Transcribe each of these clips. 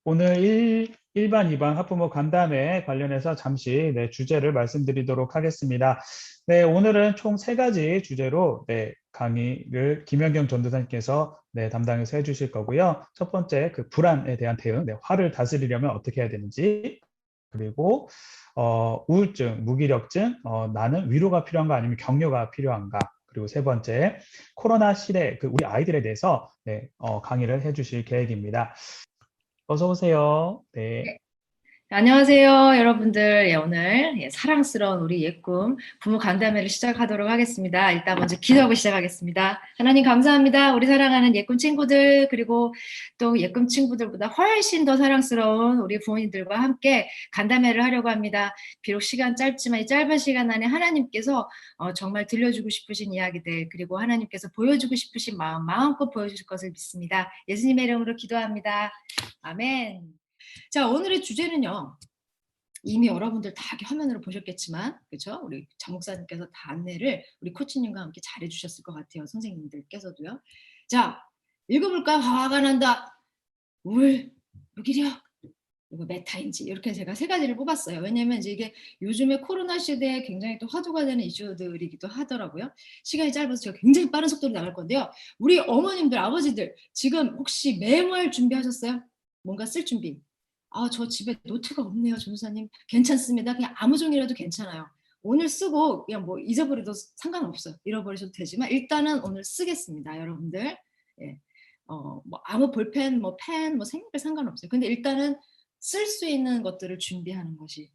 오늘 1반, 2반 학부모 간담회 관련해서 잠시 주제를 말씀드리도록 하겠습니다. 오늘은 총 세 가지 주제로 강의를 김연경 전도사님께서 담당해서 해주실 거고요. 첫 번째, 그 불안에 대한 대응, 화를 다스리려면 어떻게 해야 되는지, 그리고 우울증, 무기력증, 나는 위로가 필요한가 아니면 격려가 필요한가, 그리고 세 번째, 코로나 시대, 우리 아이들에 대해서 강의를 해주실 계획입니다. 어서 오세요. 네. 네, 안녕하세요, 여러분들. 오늘 사랑스러운 우리 예꿈 부모 간담회를 시작하도록 하겠습니다. 일단 먼저 기도하고 시작하겠습니다. 하나님 감사합니다. 우리 사랑하는 예꿈 친구들, 그리고 또 예꿈 친구들보다 훨씬 더 사랑스러운 우리 부모님들과 함께 간담회를 하려고 합니다. 비록 시간 짧지만 이 짧은 시간 안에 하나님께서 정말 들려주고 싶으신 이야기들, 그리고 하나님께서 보여주고 싶으신 마음껏 보여주실 것을 믿습니다. 예수님의 이름으로 기도합니다. 아멘. 자, 오늘의 주제는요. 이미 여러분들 다 화면으로 보셨겠지만, 그렇죠? 우리 장 목사님께서 다 안내를 우리 코치님과 함께 잘해 주셨을 것 같아요. 선생님들께서도요. 자, 읽어볼까요? 화가 난다. 우울, 무기력, 그리고 메타인지 이렇게 제가 세 가지를 뽑았어요. 왜냐하면 이제 이게 요즘에 코로나 시대에 굉장히 또 화두가 되는 이슈들이기도 하더라고요. 시간이 짧아서 제가 굉장히 빠른 속도로 나갈 건데요. 우리 어머님들, 아버지들 지금 혹시 메모할 준비하셨어요? 뭔가 쓸 준비. 저 집에 노트가 없네요, 전도사님. 괜찮습니다. 그냥 아무 종이라도 괜찮아요. 오늘 쓰고 그냥 뭐 잊어버려도 상관없어요. 잃어버리셔도 되지만 일단은 오늘 쓰겠습니다, 여러분들. 예. 뭐 아무 볼펜, 뭐 펜, 뭐 생각할 상관없어요. 근데 일단은 쓸 수 있는 것들을 준비하는 것이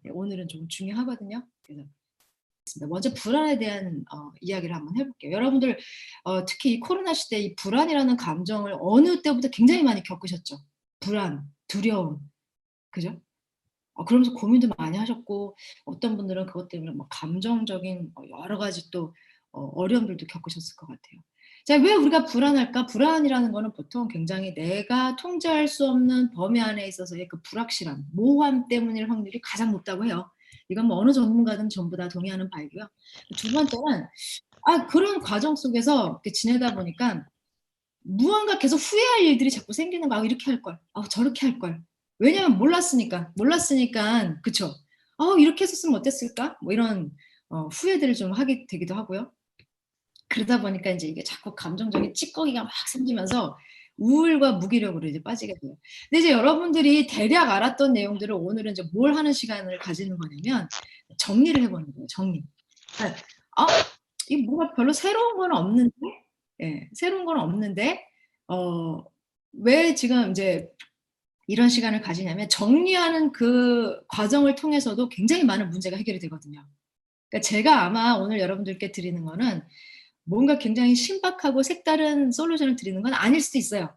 오늘은 좀 중요하거든요. 그래서 먼저 불안에 대한 이야기를 한번 해볼게요. 여러분들 특히 이 코로나 시대 이 불안이라는 감정을 어느 때보다 굉장히 많이 겪으셨죠. 불안, 두려움, 그죠? 그러면서 고민도 많이 하셨고 어떤 분들은 그것 때문에 뭐 감정적인 여러 가지 또 어려움들도 겪으셨을 것 같아요. 자, 왜 우리가 불안할까? 불안이라는 거는 보통 굉장히 내가 통제할 수 없는 범위 안에 있어서의 그 불확실함, 모호함 때문일 확률이 가장 높다고 해요. 이건 뭐 어느 전문가든 전부 다 동의하는 바이고요. 두 번째는 그런 과정 속에서 이렇게 지내다 보니까 무언가 계속 후회할 일들이 자꾸 생기는 거. 이렇게 할 걸. 저렇게 할 걸. 왜냐면 몰랐으니까. 그쵸? 이렇게 했었으면 어땠을까? 뭐 이런 후회들을 좀 하게 되기도 하고요. 그러다 보니까 이제 이게 자꾸 감정적인 찌꺼기가 막 생기면서 우울과 무기력으로 이제 빠지게 돼요. 근데 이제 여러분들이 대략 알았던 내용들을 오늘은 이제 뭘 하는 시간을 가지는 거냐면 정리를 해보는 거예요. 정리. 그러니까 이 뭐가 별로 새로운 건 없는데, 새로운 건 없는데, 왜 지금 이제 이런 시간을 가지냐면 정리하는 그 과정을 통해서도 굉장히 많은 문제가 해결이 되거든요. 그러니까 제가 아마 오늘 여러분들께 드리는 거는 뭔가 굉장히 신박하고 색다른 솔루션을 드리는 건 아닐 수도 있어요.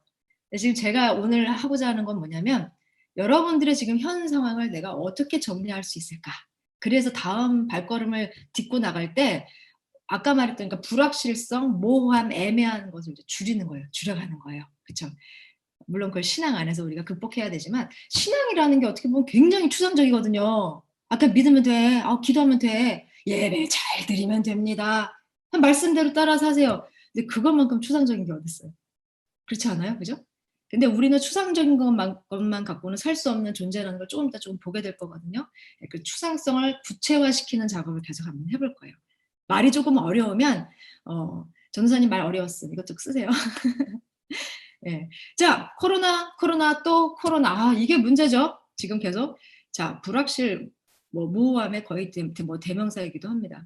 지금 제가 오늘 하고자 하는 건 뭐냐면 여러분들의 지금 현 상황을 내가 어떻게 정리할 수 있을까? 그래서 다음 발걸음을 딛고 나갈 때 아까 말했던 그러니까 불확실성, 모호함, 애매한 것을 이제 줄이는 거예요. 줄여가는 거예요. 그렇죠? 물론 그걸 신앙 안에서 우리가 극복해야 되지만 신앙이라는 게 어떻게 보면 굉장히 추상적이거든요. 아까 믿으면 돼. 기도하면 돼. 예배 잘 드리면 됩니다. 말씀대로 따라서 하세요. 근데 그것만큼 추상적인 게 어딨어요. 그렇지 않아요? 그죠? 근데 우리는 추상적인 것만 갖고는 살 수 없는 존재라는 걸 조금 이따 좀 보게 될 거거든요. 그 추상성을 구체화시키는 작업을 계속 한번 해볼 거예요. 말이 조금 어려우면 전도사님 말 어려웠음 이것도 쓰세요. 예. 자, 코로나 또 코로나. 이게 문제죠. 지금 계속. 자, 불확실 뭐 모호함의 거의 뭐 대명사이기도 합니다.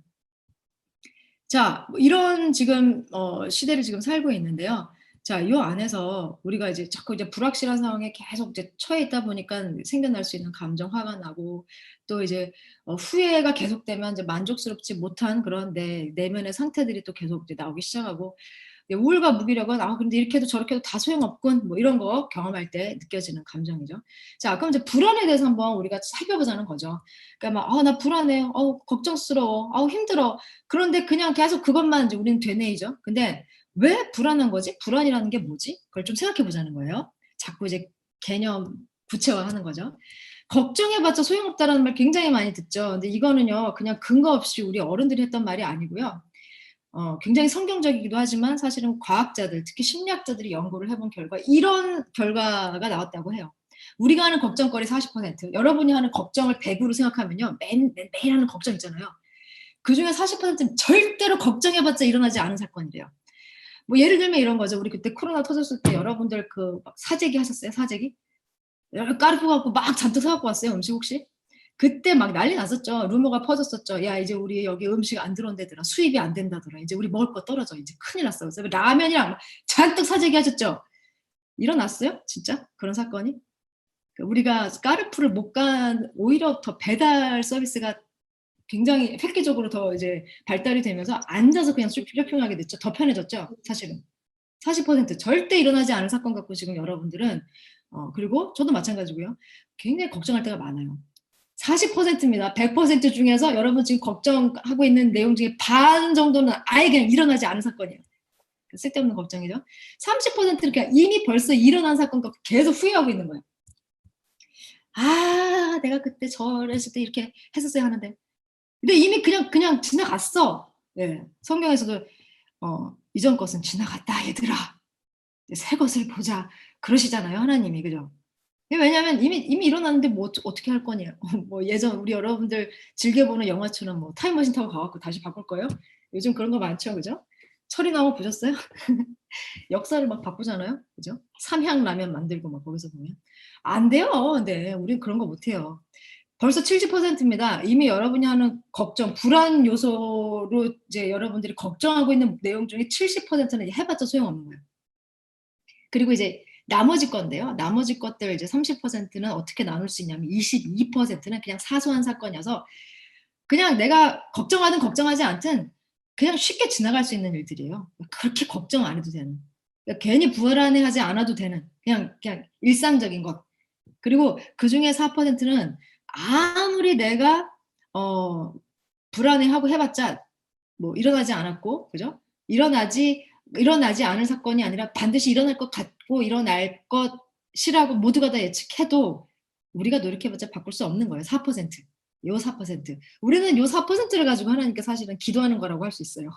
자, 이런 지금 시대를 지금 살고 있는데요. 자, 요 안에서 우리가 이제 자꾸 이제 불확실한 상황에 계속 이제 처해 있다 보니까 생겨날 수 있는 감정, 화가 나고 또 이제 후회가 계속되면 이제 만족스럽지 못한 그런 내면의 상태들이 또 계속 이제 나오기 시작하고 우울과 무기력은 근데 이렇게 해도 저렇게 해도 다 소용없군 뭐 이런 거 경험할 때 느껴지는 감정이죠. 자, 그럼 이제 불안에 대해서 한번 우리가 살펴보자는 거죠. 그러니까 막 나 불안해, 걱정스러워, 힘들어. 그런데 그냥 계속 그것만 이제 우리는 되뇌이죠. 근데 왜 불안한 거지? 불안이라는 게 뭐지? 그걸 좀 생각해 보자는 거예요. 자꾸 이제 개념 구체화하는 거죠. 걱정해봤자 소용없다라는 말 굉장히 많이 듣죠. 근데 이거는요, 그냥 근거 없이 우리 어른들이 했던 말이 아니고요. 굉장히 성경적이기도 하지만 사실은 과학자들, 특히 심리학자들이 연구를 해본 결과 이런 결과가 나왔다고 해요. 우리가 하는 걱정거리 40%, 여러분이 하는 걱정을 100으로 생각하면요. 매일 하는 걱정 있잖아요. 그 중에 40%는 절대로 걱정해봤자 일어나지 않은 사건이래요. 뭐 예를 들면 이런 거죠. 우리 그때 코로나 터졌을 때 여러분들 그 사재기 하셨어요? 사재기? 까르푸 갖고 막 잔뜩 사갖고 왔어요. 음식 혹시? 그때 막 난리 났었죠. 루머가 퍼졌었죠. 야, 이제 우리 여기 음식 안 들어온다더라. 수입이 안 된다더라. 이제 우리 먹을 거 떨어져. 이제 큰일 났어. 그래서 라면이랑 잔뜩 사재기 하셨죠. 일어났어요? 진짜? 그런 사건이? 우리가 까르푸를 못 간, 오히려 더 배달 서비스가 굉장히 획기적으로 더 이제 발달이 되면서 앉아서 그냥 쇼핑하게 됐죠. 더 편해졌죠. 사실은. 40% 절대 일어나지 않은 사건 갖고 지금 여러분들은 그리고 저도 마찬가지고요. 굉장히 걱정할 때가 많아요. 40%입니다. 100% 중에서 여러분 지금 걱정하고 있는 내용 중에 반 정도는 아예 그냥 일어나지 않은 사건이에요. 쓸데없는 걱정이죠. 30%는 그냥 이미 벌써 일어난 사건 갖고 계속 후회하고 있는 거예요. 아, 내가 그때 저랬을 때 이렇게 했었어야 하는데. 근데 이미 그냥 지나갔어. 네. 성경에서도 이전 것은 지나갔다 얘들아. 새 것을 보자. 그러시잖아요, 하나님이. 그죠? 왜냐하면 이미 일어났는데 뭐 어떻게 할 거냐. 뭐 예전 우리 여러분들 즐겨보는 영화처럼 뭐 타임머신 타고 가갖고 다시 바꿀 거예요? 요즘 그런 거 많죠, 그죠? 철이 나온 거 보셨어요? 역사를 막 바꾸잖아요, 그죠? 삼향 라면 만들고 막 거기서 보면 안 돼요. 네, 우린 그런 거 못해요. 벌써 70%입니다. 이미 여러분이 하는 걱정, 불안 요소로 이제 여러분들이 걱정하고 있는 내용 중에 70%는 해봤자 소용없는 거예요. 그리고 이제 나머지 건데요. 나머지 것들 이제 30%는 어떻게 나눌 수 있냐면 22%는 그냥 사소한 사건이어서 그냥 내가 걱정하든 걱정하지 않든 그냥 쉽게 지나갈 수 있는 일들이에요. 그렇게 걱정 안 해도 되는. 그러니까 괜히 불안해하지 않아도 되는 그냥 일상적인 것. 그리고 그 중에 4%는 아무리 내가 불안해하고 해봤자 뭐 일어나지 않았고, 그죠? 일어나지 않을 사건이 아니라 반드시 일어날 것 같고 일어날 것이라고 모두가 다 예측해도 우리가 노력해봤자 바꿀 수 없는 거예요. 4%. 요 4%. 우리는 요 4%를 가지고 하나님께 사실은 기도하는 거라고 할 수 있어요.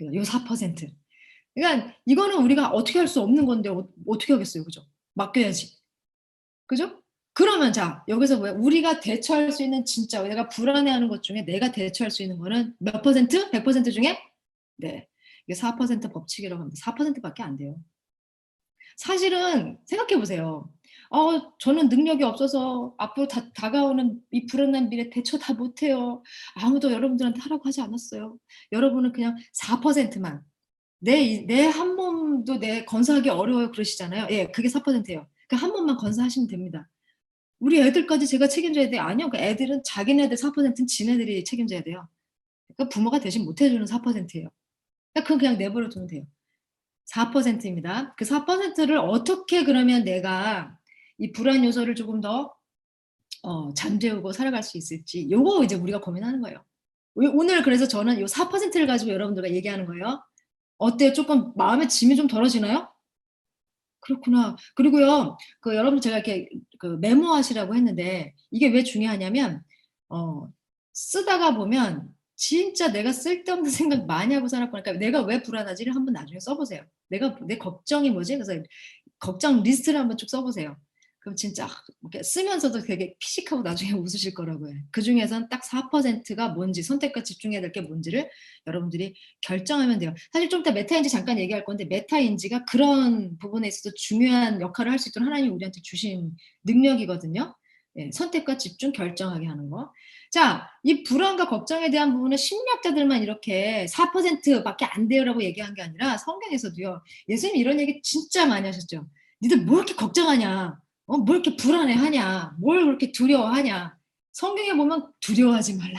요 4%. 그러니까 이거는 우리가 어떻게 할 수 없는 건데 어떻게 하겠어요, 그죠? 맡겨야지. 그죠? 그러면 자, 여기서 뭐야? 우리가 대처할 수 있는 진짜 내가 불안해하는 것 중에 내가 대처할 수 있는 거는 몇 퍼센트? 100% 중에? 네. 이게 4% 법칙이라고 합니다. 4%밖에 안 돼요. 사실은 생각해 보세요. 저는 능력이 없어서 앞으로 다가오는 이 불안한 미래 대처 다 못해요. 아무도 여러분들한테 하라고 하지 않았어요. 여러분은 그냥 4%만 내 한 몸도 내 건사하기 어려워요 그러시잖아요. 예, 그게 4%예요. 그 한 몸만 건사하시면 됩니다. 우리 애들까지 제가 책임져야 돼요? 아니요. 그 애들은 자기네들 4%는 지네들이 책임져야 돼요. 그러니까 부모가 대신 못 해주는 4%예요. 그러니까 그건 그냥 내버려 두면 돼요. 4%입니다. 그 4%를 어떻게 그러면 내가 이 불안 요소를 조금 더 잠재우고 살아갈 수 있을지 요거 이제 우리가 고민하는 거예요. 오늘 그래서 저는 요 4%를 가지고 여러분들과 얘기하는 거예요. 어때요? 조금 마음의 짐이 좀 덜어지나요? 그렇구나. 그리고요, 여러분 제가 이렇게 메모하시라고 했는데 이게 왜 중요하냐면 쓰다가 보면 진짜 내가 쓸데없는 생각 많이 하고 살았구나. 그러니까 내가 왜 불안하지를 한번 나중에 써보세요. 내 걱정이 뭐지? 그래서 걱정 리스트를 한번 쭉 써보세요. 그럼 진짜 이렇게 쓰면서도 되게 피식하고 나중에 웃으실 거라고요. 그 중에선 딱 4%가 뭔지 선택과 집중해야 될 게 뭔지를 여러분들이 결정하면 돼요. 사실 좀 이따 메타인지 잠깐 얘기할 건데 메타인지가 그런 부분에 있어서 중요한 역할을 할 수 있도록 하나님이 우리한테 주신 능력이거든요. 예, 선택과 집중 결정하게 하는 거. 자, 이 불안과 걱정에 대한 부분은 심리학자들만 이렇게 4%밖에 안 돼요라고 얘기한 게 아니라 성경에서도요. 예수님 이런 얘기 진짜 많이 하셨죠. 니들 뭐 이렇게 걱정하냐? 뭘 이렇게 불안해하냐? 뭘 그렇게 두려워하냐? 성경에 보면 두려워하지 말라.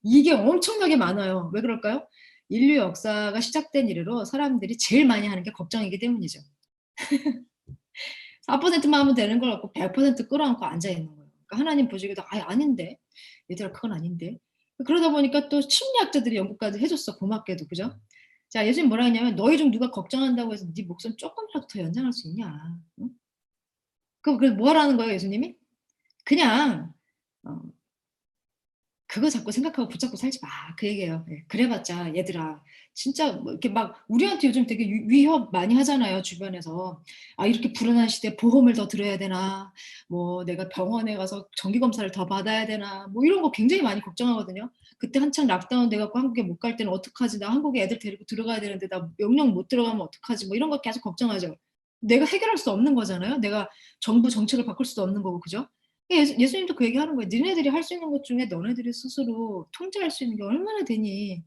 이게 엄청나게 많아요. 왜 그럴까요? 인류 역사가 시작된 이래로 사람들이 제일 많이 하는 게 걱정이기 때문이죠. 4%만 하면 되는 걸 갖고 100% 끌어안고 앉아있는 거예요. 그러니까 하나님 보시기에도 아닌데 얘들아 그건 아닌데 그러다 보니까 또 심리학자들이 연구까지 해줬어. 고맙게도. 그죠? 자, 예수님 뭐라 했냐면 너희 중 누가 걱정한다고 해서 네 목숨 조금이라도 더 연장할 수 있냐. 응? 그럼 뭐 하라는 거예요 예수님이? 그냥 그거 자꾸 생각하고 붙잡고 살지 마. 그 얘기예요. 예. 그래봤자 얘들아 진짜 뭐 이렇게 막 우리한테 요즘 되게 위협 많이 하잖아요. 주변에서. 아 이렇게 불안한 시대에 보험을 더 들어야 되나 뭐 내가 병원에 가서 정기검사를 더 받아야 되나 뭐 이런 거 굉장히 많이 걱정하거든요. 그때 한창 락다운 돼갖고 한국에 못 갈 때는 어떡하지? 나 한국에 애들 데리고 들어가야 되는데 나 영영 못 들어가면 어떡하지? 뭐 이런 거 계속 걱정하죠. 내가 해결할 수 없는 거잖아요. 내가 정부 정책을 바꿀 수도 없는 거고 그죠? 예수님도 그 얘기하는 거예요. "너네들이 할 수 있는 것 중에 너네들이 스스로 통제할 수 있는 게 얼마나 되니?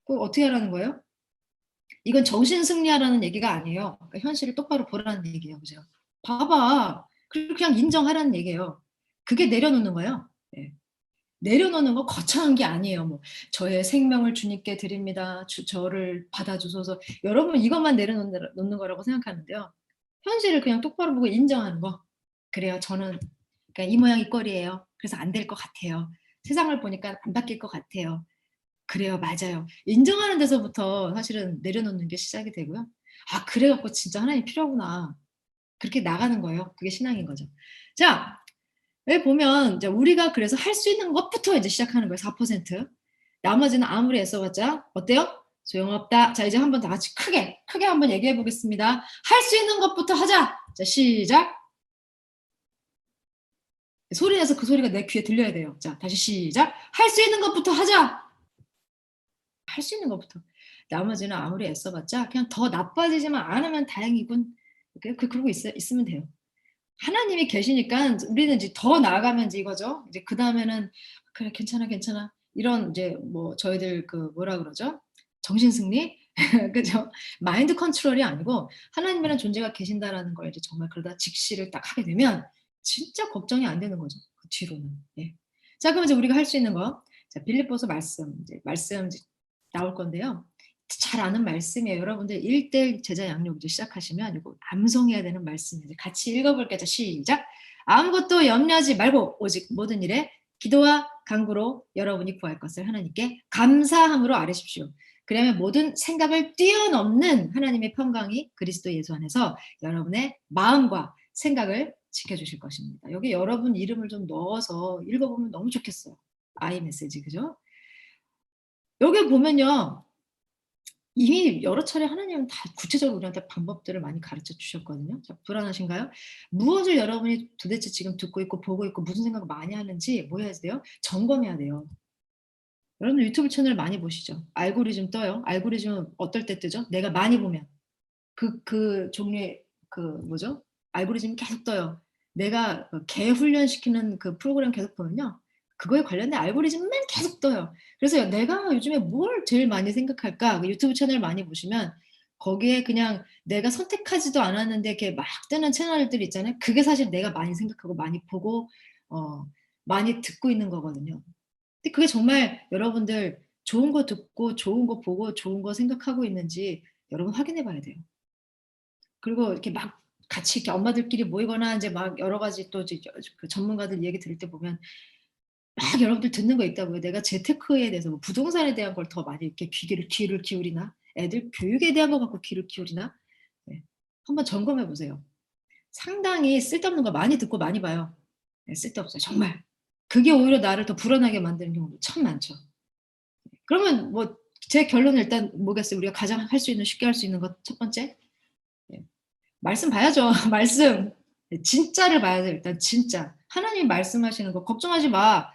그걸 어떻게 하라는 거예요?" 이건 정신 승리하라는 얘기가 아니에요. 그러니까 현실을 똑바로 보라는 얘기예요. 그죠? 봐봐. 그리고 그냥 인정하라는 얘기예요. 그게 내려놓는 거예요. 예. 내려놓는 거 거창한 게 아니에요. 뭐 "저의 생명을 주님께 드립니다. 저를 받아 주소서." 여러분 이것만 내려놓는 거라고 생각하는데요. 현실을 그냥 똑바로 보고 인정하는 거. "그래요. 저는 그러니까 이 모양 이 꼴이에요. 그래서 안 될 것 같아요. 세상을 보니까 안 바뀔 것 같아요. 그래요. 맞아요." 인정하는 데서부터 사실은 내려놓는 게 시작이 되고요. '아 그래 갖고 진짜 하나님이 필요하구나.' 그렇게 나가는 거예요. 그게 신앙인 거죠. 자 여기 보면 이제 우리가 그래서 할 수 있는 것부터 이제 시작하는 거예요. 4%. 나머지는 아무리 애써봤자 어때요? 소용없다. 자 이제 한번 다 같이 크게 한번 얘기해 보겠습니다. 할 수 있는 것부터 하자. 자 시작. 소리 내서 그 소리가 내 귀에 들려야 돼요. 자 다시 시작. 할 수 있는 것부터 하자. 할 수 있는 것부터. 나머지는 아무리 애써봤자 그냥 더 나빠지지만 않으면 다행이군. 이렇게 그러고 있으면 돼요. 하나님이 계시니까 우리는 이제 더 나아가면 이제 이거죠. 이제 그다음에는 '그래 괜찮아, 괜찮아.' 이런 이제 뭐 저희들 그 뭐라 그러죠? 정신 승리? 그죠? 마인드 컨트롤이 아니고 하나님이라는 존재가 계신다라는 걸 이제 정말 그러다 직시를 딱 하게 되면 진짜 걱정이 안 되는 거죠, 그 뒤로는. 예. 자 그럼 이제 우리가 할 수 있는 거 자 빌립보서 말씀 이제 나올 건데요. 잘 아는 말씀이에요. 여러분들 1대1 제자 양육 이제 시작하시면 이거 암송해야 되는 말씀인데 같이 읽어볼게요. 자 시작. "아무것도 염려하지 말고 오직 모든 일에 기도와 간구로 여러분이 구할 것을 하나님께 감사함으로 아뢰십시오. 그러면 모든 생각을 뛰어넘는 하나님의 평강이 그리스도 예수 안에서 여러분의 마음과 생각을 지켜주실 것입니다." 여기 여러분 이름을 좀 넣어서 읽어보면 너무 좋겠어요. 아이 메시지 그죠? 여기 보면요. 이미 여러 차례 하나님은 다 구체적으로 우리한테 방법들을 많이 가르쳐 주셨거든요. 자 불안하신가요? 무엇을 여러분이 도대체 지금 듣고 있고 보고 있고 무슨 생각을 많이 하는지 뭐 해야 돼요? 점검해야 돼요. 여러분들 유튜브 채널 많이 보시죠? 알고리즘 떠요. 알고리즘은 어떨 때 뜨죠? 내가 많이 보면. 그 종류의 그 뭐죠? 알고리즘이 계속 떠요. 내가 개 훈련시키는 그 프로그램 계속 보면요. 그거에 관련된 알고리즘만 계속 떠요. 그래서 '내가 요즘에 뭘 제일 많이 생각할까?' 그 유튜브 채널 많이 보시면 거기에 그냥 내가 선택하지도 않았는데 이렇게 막 뜨는 채널들이 있잖아요. 그게 사실 내가 많이 생각하고 많이 보고 어 많이 듣고 있는 거거든요. 근데 그게 정말 여러분들 좋은 거 듣고 좋은 거 보고 좋은 거 생각하고 있는지 여러분 확인해 봐야 돼요. 그리고 이렇게 막 같이 이렇게 엄마들끼리 모이거나 인제 막 여러 가지 또 이제 그 전문가들 얘기 들을 때 보면 막 여러분들 듣는 거 있다고요. 내가 재테크에 대해서 뭐 부동산에 대한 걸 더 많이 이렇게 귀를 기울이나? 애들 교육에 대한 거 갖고 귀를 기울이나? 네. 한번 점검해 보세요. 상당히 쓸데없는 거 많이 듣고 많이 봐요. 네 쓸데없어요 정말. 그게 오히려 나를 더 불안하게 만드는 경우도 참 많죠. 그러면 뭐 제 결론은 일단 뭐겠어요? 우리가 가장 할 수 있는 쉽게 할 수 있는 것 첫 번째 예. 말씀 봐야죠. 말씀. 네 진짜를 봐야 돼요 일단 진짜. 하나님 말씀하시는 거 걱정하지 마.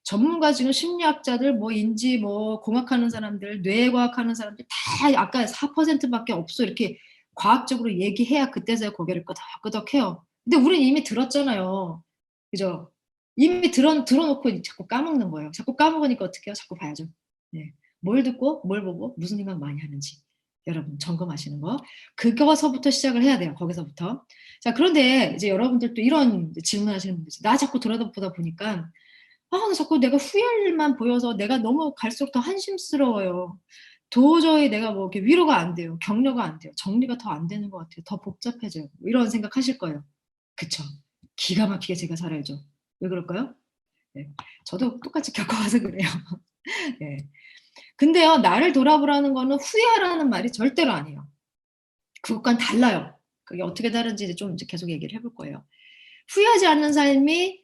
전문가 지금 심리학자들 뭐 인지 뭐 공학하는 사람들 뇌과학하는 사람들 다 아까 4% 밖에 없어 이렇게 과학적으로 얘기해야 그때서야 고개를 끄덕끄덕해요. 근데 우리는 이미 들었잖아요. 그죠? 이미 들어놓고 자꾸 까먹는 거예요. 자꾸 까먹으니까 어떻게 해요? 자꾸 봐야죠. 네. 뭘 듣고 뭘 보고 무슨 생각 많이 하는지 여러분 점검하시는 거. 그거서부터 시작을 해야 돼요, 거기서부터. 자 그런데 이제 여러분들 또 이런 질문하시는 분들 있어요. 나 자꾸 돌아보다 보니까 나 자꾸 내가 후회할 일만 보여서 내가 너무 갈수록 더 한심스러워요. 도저히 내가 뭐 이렇게 위로가 안 돼요. 격려가 안 돼요. 정리가 더 안 되는 것 같아요. 더 복잡해져요. 뭐 이런 생각하실 거예요. 그쵸. 기가 막히게 제가 잘 알죠. 왜 그럴까요? 네. 저도 똑같이 겪어와서 그래요. 네. 근데요, 나를 돌아보라는 거는 후회하라는 말이 절대로 아니에요. 그것과는 달라요. 그게 어떻게 다른지 이제 좀 이제 계속 얘기를 해볼 거예요. 후회하지 않는 삶이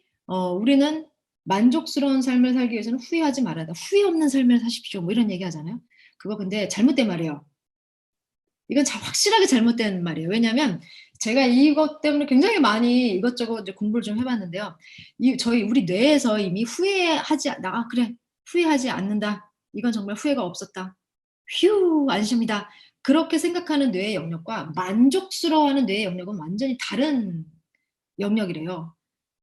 우리는 만족스러운 삶을 살기 위해서는 후회하지 말아야 돼. 후회 없는 삶을 사십시오. 뭐 이런 얘기 하잖아요. 그거 근데 잘못된 말이에요. 이건 확실하게 잘못된 말이에요. 왜냐하면 제가 이것 때문에 굉장히 많이 이것저것 이제 공부를 좀 해봤는데요. 우리 뇌에서 이미 그래, 후회하지 않는다. 이건 정말 후회가 없었다. 휴, 안심이다. 그렇게 생각하는 뇌의 영역과 만족스러워하는 뇌의 영역은 완전히 다른 영역이래요.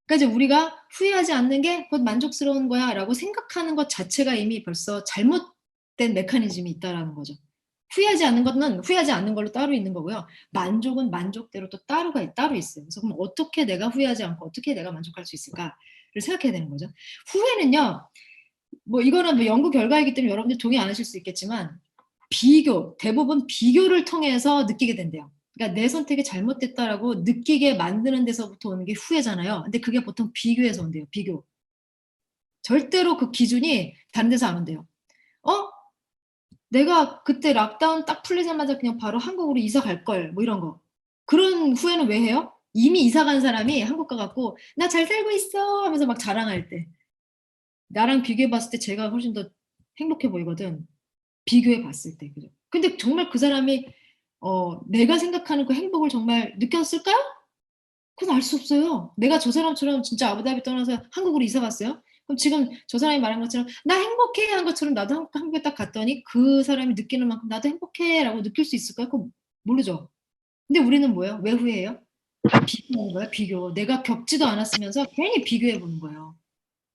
그러니까 이제 우리가 후회하지 않는 게 곧 만족스러운 거야 라고 생각하는 것 자체가 이미 벌써 잘못된 메커니즘이 있다라는 거죠. 후회하지 않는 것은 후회하지 않는 걸로 따로 있는 거고요. 만족은 만족대로 또 따로 있어요. 그래서 그럼 어떻게 내가 후회하지 않고 어떻게 내가 만족할 수 있을까를 생각해야 되는 거죠. 후회는요, 뭐 이거는 뭐 연구 결과이기 때문에 여러분들 동의 안 하실 수 있겠지만 대부분 비교를 통해서 느끼게 된대요. 그러니까 내 선택이 잘못됐다라고 느끼게 만드는 데서부터 오는 게 후회잖아요. 근데 그게 보통 비교에서 온대요. 비교. 절대로 그 기준이 다른 데서 안 온대요. 내가 그때 락다운 딱 풀리자마자 그냥 바로 한국으로 이사 갈 걸, 뭐 이런 거. 그런 후회는 왜 해요? 이미 이사 간 사람이 한국 가갖고 나 잘 살고 있어 하면서 막 자랑할 때, 나랑 비교해 봤을 때 제가 훨씬 더 행복해 보이거든. 비교해 봤을 때. 그죠? 근데 정말 그 사람이 내가 생각하는 그 행복을 정말 느꼈을까요? 그건 알 수 없어요. 내가 저 사람처럼 진짜 아부다비 떠나서 한국으로 이사 갔어요? 그럼 지금 저 사람이 말한 것처럼 나 행복해 한 것처럼 나도 한국에 딱 갔더니 그 사람이 느끼는 만큼 나도 행복해 라고 느낄 수 있을까요? 그건 모르죠. 근데 우리는 뭐예요? 왜 후회해요? 비교하는 거야, 비교. 내가 겪지도 않았으면서 괜히 비교해 보는 거예요.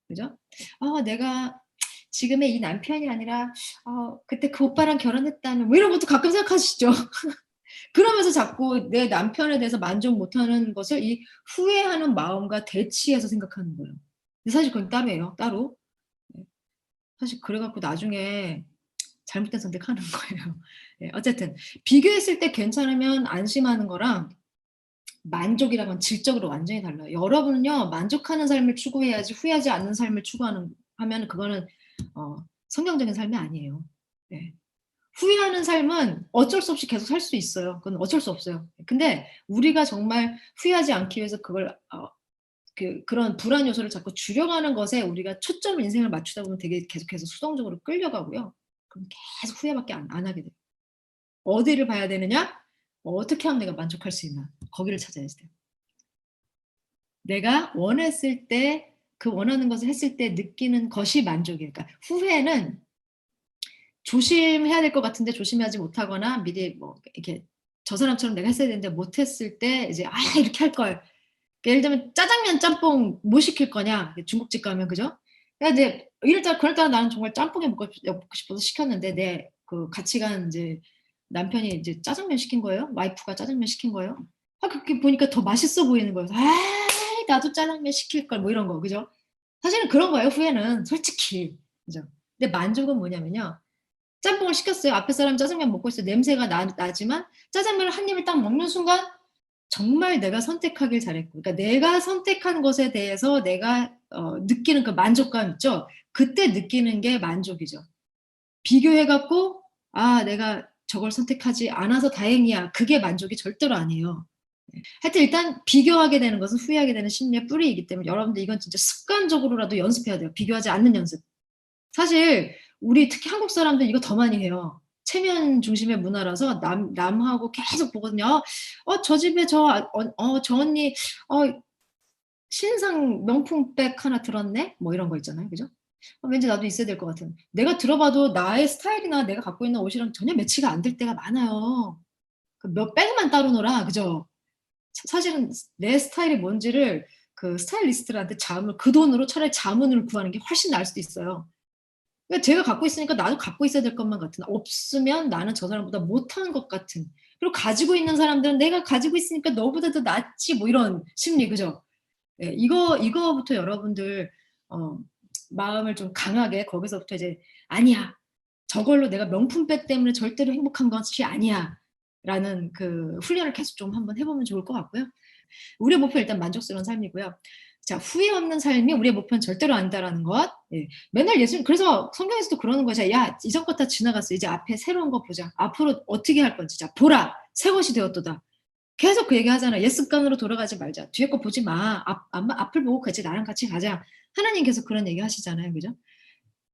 그죠? 내가 지금의 이 남편이 아니라 그때 그 오빠랑 결혼했다면 뭐 이런 것도 가끔 생각하시죠? 그러면서 자꾸 내 남편에 대해서 만족 못하는 것을 이 후회하는 마음과 대치해서 생각하는 거예요. 근데 사실 그건 따로예요. 따로. 네. 사실 그래갖고 나중에 잘못된 선택하는 거예요. 네, 어쨌든 비교했을 때 괜찮으면 안심하는 거랑 만족이란 건 질적으로 완전히 달라요. 여러분은요, 만족하는 삶을 추구해야지 후회하지 않는 삶을 하면 그거는 성경적인 삶이 아니에요. 네. 후회하는 삶은 어쩔 수 없이 계속 살 수 있어요. 그건 어쩔 수 없어요. 근데 우리가 정말 후회하지 않기 위해서 그런 불안 요소를 자꾸 줄여가는 것에 우리가 초점 인생을 맞추다 보면 되게 계속해서 수동적으로 끌려가고요. 그럼 계속 후회밖에 안 하게 돼요. 어디를 봐야 되느냐? 어떻게 하면 내가 만족할 수 있나? 거기를 찾아야 돼요. 내가 원했을 때, 그 원하는 것을 했을 때 느끼는 것이 만족이에요. 그러니까 후회는 조심해야 될 것 같은데 조심하지 못하거나 미리 뭐 이렇게 저 사람처럼 내가 했어야 되는데 못했을 때 이제 이렇게 할 걸. 예를 들면 짜장면 짬뽕 뭐 시킬 거냐, 중국집 가면. 그죠? 이제 그럴따라 나는 정말 짬뽕이 먹고 싶어서 시켰는데 내 그 같이 간 이제 남편이 이제 짜장면 시킨 거예요. 와이프가 짜장면 시킨 거예요. 그렇게 보니까 더 맛있어 보이는 거예요. 나도 짜장면 시킬 걸, 뭐 이런 거. 그죠? 사실은 그런 거예요. 후회는 솔직히. 그죠? 근데 만족은 뭐냐면요, 짬뽕을 시켰어요. 앞에 사람 짜장면 먹고 있어요. 냄새가 나지만 짜장면을 한 입을 딱 먹는 순간 정말 내가 선택하길 잘했고, 그러니까 내가 선택한 것에 대해서 내가 느끼는 그 만족감 있죠? 그때 느끼는 게 만족이죠. 비교해갖고 내가 저걸 선택하지 않아서 다행이야. 그게 만족이 절대로 아니에요. 하여튼 일단 비교하게 되는 것은 후회하게 되는 심리의 뿌리이기 때문에 여러분들 이건 진짜 습관적으로라도 연습해야 돼요. 비교하지 않는 연습. 사실 우리 특히 한국 사람들 이거 더 많이 해요. 체면 중심의 문화라서 남하고 계속 보거든요. 저 집에 저 언니 신상 명품백 하나 들었네? 뭐 이런 거 있잖아요. 그죠? 왠지 나도 있어야 될 것 같은. 내가 들어봐도 나의 스타일이나 내가 갖고 있는 옷이랑 전혀 매치가 안 될 때가 많아요. 몇 백만 따로 놀아. 그죠? 사실은 내 스타일이 뭔지를 그 스타일리스트한테 그 돈으로 차라리 자문을 구하는 게 훨씬 나을 수도 있어요. 그러니까 제가 갖고 있으니까 나도 갖고 있어야 될 것만 같은, 없으면 나는 저 사람보다 못하는 것 같은, 그리고 가지고 있는 사람들은 내가 가지고 있으니까 너보다 더 낫지, 뭐 이런 심리. 그죠? 네, 이거부터 여러분들 마음을 좀 강하게, 거기서부터 이제 아니야, 저걸로 내가 명품백 때문에 절대로 행복한 것이 아니야 라는 그 훈련을 계속 좀 한번 해보면 좋을 것 같고요. 우리의 목표는 일단 만족스러운 삶이고요. 자, 후회 없는 삶이 우리의 목표는 절대로 아니다라는 것. 예. 맨날 그래서 성경에서도 그러는 거죠. 야, 이전 것 다 지나갔어. 이제 앞에 새로운 거 보자. 앞으로 어떻게 할 건지. 자, 보라. 새 것이 되었도다. 계속 그 얘기 하잖아. 옛 습관으로 돌아가지 말자. 뒤에 거 보지 마. 앞을 보고 같이 나랑 같이 가자. 하나님 계속 그런 얘기 하시잖아요. 그죠?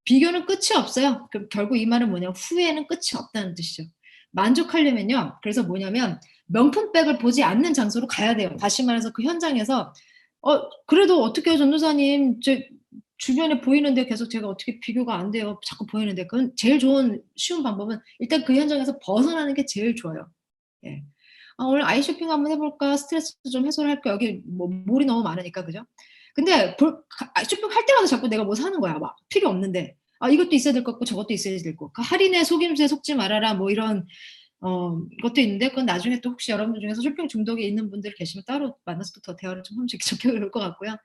비교는 끝이 없어요. 그럼 결국 이 말은 뭐냐? 후회는 끝이 없다는 뜻이죠. 만족하려면요. 그래서 뭐냐면 명품백을 보지 않는 장소로 가야 돼요. 다시 말해서 그 현장에서 그래도 어떻게 해요, 전도사님? 제 주변에 보이는데 계속 제가 어떻게 비교가 안 돼요. 자꾸 보이는데. 그건 제일 좋은 쉬운 방법은 일단 그 현장에서 벗어나는 게 제일 좋아요. 예. 오늘 아이 쇼핑 한번 해볼까? 스트레스 좀 해소를 할까? 여기 뭐 몰이 너무 많으니까, 그죠? 근데 쇼핑 할 때마다 자꾸 내가 뭐 사는 거야. 막 필요 없는데. 이것도 있어야 될 것 같고 저것도 있어야 될 것 같고. 그 할인에 속임수에 속지 말아라. 뭐 이런 것도 있는데 그건 나중에 또 혹시 여러분들 중에서 쇼핑 중독이 있는 분들 계시면 따로 만나서 또 더 대화를 좀 하면 좋을 것 같고요.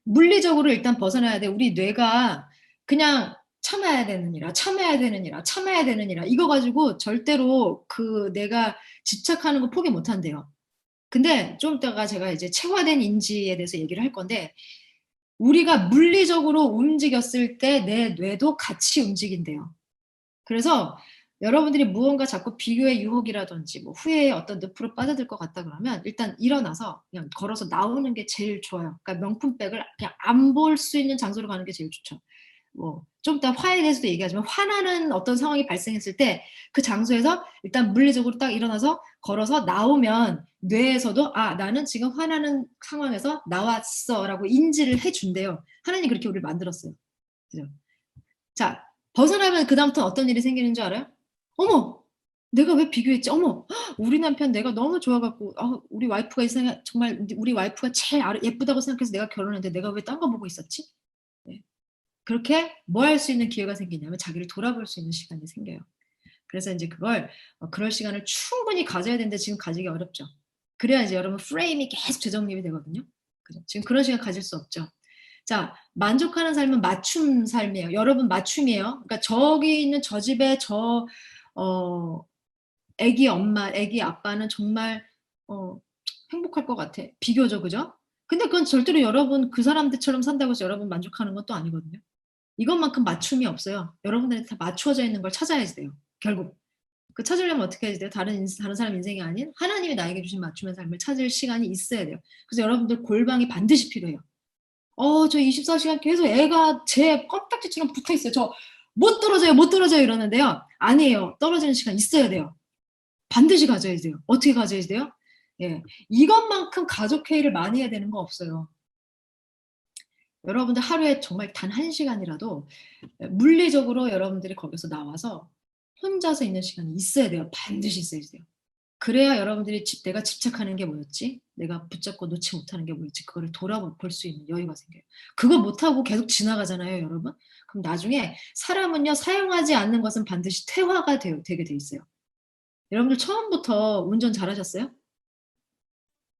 물리적으로 일단 벗어나야 돼. 우리 뇌가 그냥 참아야 되느니라, 참아야 되느니라, 참아야 되느니라 이거 가지고 절대로 그 내가 집착하는 거 포기 못 한대요. 근데 좀 이따가 제가 이제 체화된 인지에 대해서 얘기를 할 건데 우리가 물리적으로 움직였을 때 내 뇌도 같이 움직인대요. 그래서 여러분들이 무언가 자꾸 비교의 유혹이라든지 뭐 후회의 어떤 늪으로 빠져들 것 같다 그러면 일단 일어나서 그냥 걸어서 나오는 게 제일 좋아요. 그러니까 명품백을 그냥 안 볼 수 있는 장소로 가는 게 제일 좋죠. 뭐 좀 이따 화에 대해서도 얘기하지만 화나는 어떤 상황이 발생했을 때 그 장소에서 일단 물리적으로 딱 일어나서 걸어서 나오면 뇌에서도 나는 지금 화나는 상황에서 나왔어라고 인지를 해준대요. 하나님 그렇게 우리를 만들었어요. 그죠? 자, 벗어나면 그다음부터 어떤 일이 생기는 줄 알아요? 어머! 내가 왜 비교했지? 어머! 우리 남편 내가 너무 좋아갖고, 우리 와이프가 이 생각, 정말 우리 와이프가 제일 예쁘다고 생각해서 내가 결혼했는데 내가 왜 딴 거 보고 있었지? 네. 그렇게 뭐 할 수 있는 기회가 생기냐면 자기를 돌아볼 수 있는 시간이 생겨요. 그래서 이제 그걸, 그럴 시간을 충분히 가져야 되는데 지금 가지기 어렵죠. 그래야 이제 여러분 프레임이 계속 재정립이 되거든요. 그죠? 지금 그런 시간 가질 수 없죠. 자, 만족하는 삶은 맞춤 삶이에요. 여러분 맞춤이에요. 그러니까 저기 있는 저 집에 어, 애기 엄마, 애기 아빠는 정말, 행복할 것 같아. 비교죠, 그죠? 근데 그건 절대로 여러분 그 사람들처럼 산다고 해서 여러분 만족하는 것도 아니거든요. 이것만큼 맞춤이 없어요. 여러분들이 다 맞추어져 있는 걸 찾아야지 돼요. 결국. 그 찾으려면 어떻게 해야 돼요? 다른 사람 인생이 아닌 하나님이 나에게 주신 맞춤의 삶을 찾을 시간이 있어야 돼요. 그래서 여러분들 골방이 반드시 필요해요. 저 24시간 계속 애가 제 껌딱지처럼 붙어 있어요. 저 못 떨어져요, 못 떨어져요 이러는데요. 아니에요. 떨어지는 시간 있어야 돼요. 반드시 가져야 돼요. 어떻게 가져야 돼요? 예. 이것만큼 가족 회의를 많이 해야 되는 거 없어요. 여러분들 하루에 정말 단 1시간이라도 물리적으로 여러분들이 거기서 나와서 혼자서 있는 시간이 있어야 돼요. 반드시 있어야 돼요. 그래야 여러분들이 내가 집착하는 게 뭐였지? 내가 붙잡고 놓지 못하는 게 뭐였지? 그거를 돌아볼 수 있는 여유가 생겨요. 그거 못하고 계속 지나가잖아요, 여러분? 그럼 나중에 사람은요, 사용하지 않는 것은 반드시 퇴화가 되게 돼 있어요. 여러분들 처음부터 운전 잘하셨어요?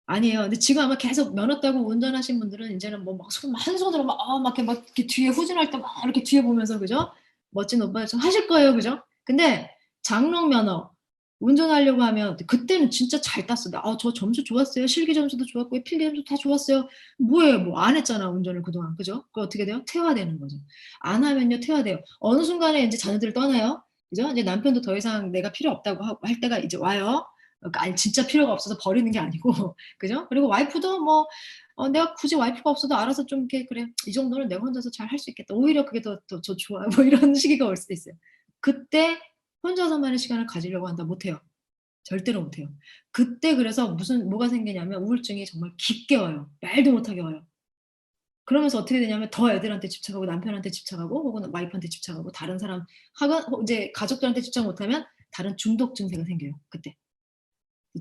아니에요. 근데 지금 아마 계속 면허 따고 운전하신 분들은 이제는 뭐 막 한 손으로 막 이렇게 뒤에 후진할 때 막 이렇게 뒤에 보면서, 그죠? 멋진 오빠처럼 하실 거예요, 그죠? 근데 장롱 면허 운전하려고 하면 그때는 진짜 잘 땄어. 저 점수 좋았어요. 실기 점수도 좋았고 필기 점수 다 좋았어요. 뭐예요? 뭐 안 했잖아, 운전을 그동안. 그죠? 그거 어떻게 돼요? 퇴화되는 거죠. 안 하면요, 퇴화돼요. 어느 순간에 이제 자녀들을 떠나요. 그죠? 이제 남편도 더 이상 내가 필요 없다고 할 때가 이제 와요. 그러니까 아니, 진짜 필요가 없어서 버리는 게 아니고, 그죠? 그리고 와이프도 뭐, 내가 굳이 와이프가 없어도 알아서 좀 이렇게, 그래, 이 정도는 내가 혼자서 잘 할 수 있겠다. 오히려 그게 더 좋아. 뭐 이런 시기가 올 수도 있어요. 그때 혼자서만의 시간을 가지려고 한다. 못해요. 절대로 못해요. 그때 그래서 뭐가 생기냐면 우울증이 정말 깊게 와요. 말도 못하게 와요. 그러면서 어떻게 되냐면 더 애들한테 집착하고 남편한테 집착하고 혹은 와이프한테 집착하고 다른 사람 하고 이제 가족들한테 집착 못하면 다른 중독 증세가 생겨요. 그때.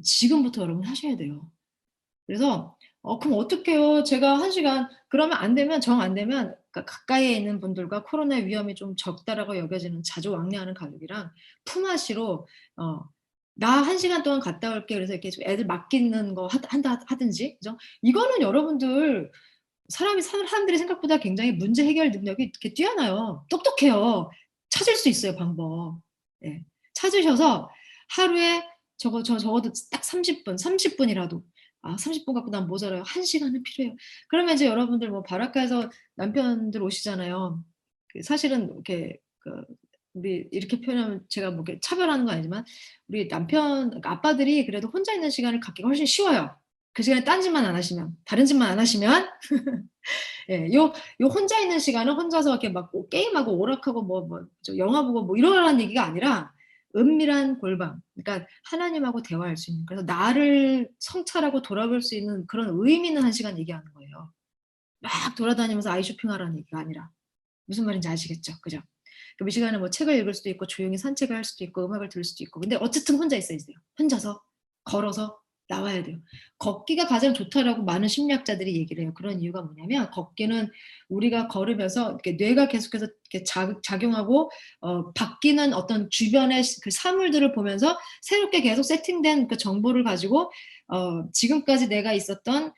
지금부터 여러분 하셔야 돼요. 그래서 그럼 어떡해요? 제가 1시간 그러면 안 되면 정 안 되면 그러니까 가까이에 있는 분들과 코로나 위험이 좀 적다라고 여겨지는 자주 왕래하는 가족이랑 품앗이로 나 1시간 동안 갔다 올게. 그래서 이렇게 좀 애들 맡기는 거 하든지. 그죠? 이거는 여러분들 사람들이 생각보다 굉장히 문제 해결 능력이 이렇게 뛰어나요. 똑똑해요. 찾을 수 있어요, 방법. 예. 찾으셔서 하루에 적어도 딱 30분이라도 30분 갖고 난 모자라요. 1시간은 필요해요. 그러면 이제 여러분들 뭐 바닷가에서 남편들 오시잖아요. 사실은 이렇게 우리 이렇게 표현하면 제가 뭐 이렇게 차별하는 건 아니지만 우리 남편, 그러니까 아빠들이 그래도 혼자 있는 시간을 갖기가 훨씬 쉬워요. 그 시간에 딴 짓만 안 하시면, 다른 짓만 안 하시면, 예, 요 혼자 있는 시간은 혼자서 이렇게 막 게임하고 오락하고 영화 보고 뭐 이러라는 얘기가 아니라 은밀한 골방. 그러니까 하나님하고 대화할 수 있는. 그래서 나를 성찰하고 돌아볼 수 있는 그런 의미 있는 한 시간 얘기하는 거예요. 막 돌아다니면서 아이 쇼핑하라는 얘기가 아니라. 무슨 말인지 아시겠죠? 그죠? 그럼 이 시간에 뭐 책을 읽을 수도 있고 조용히 산책을 할 수도 있고 음악을 들을 수도 있고 근데 어쨌든 혼자 있어야 돼요. 혼자서 걸어서 나와야 돼요. 걷기가 가장 좋다라고 많은 심리학자들이 얘기를 해요. 그런 이유가 뭐냐면 걷기는 우리가 걸으면서 이렇게 뇌가 계속해서 이렇게 작용하고 바뀌는 어떤 주변의 그 사물들을 보면서 새롭게 계속 세팅된 그 정보를 가지고 지금까지 내가 있었던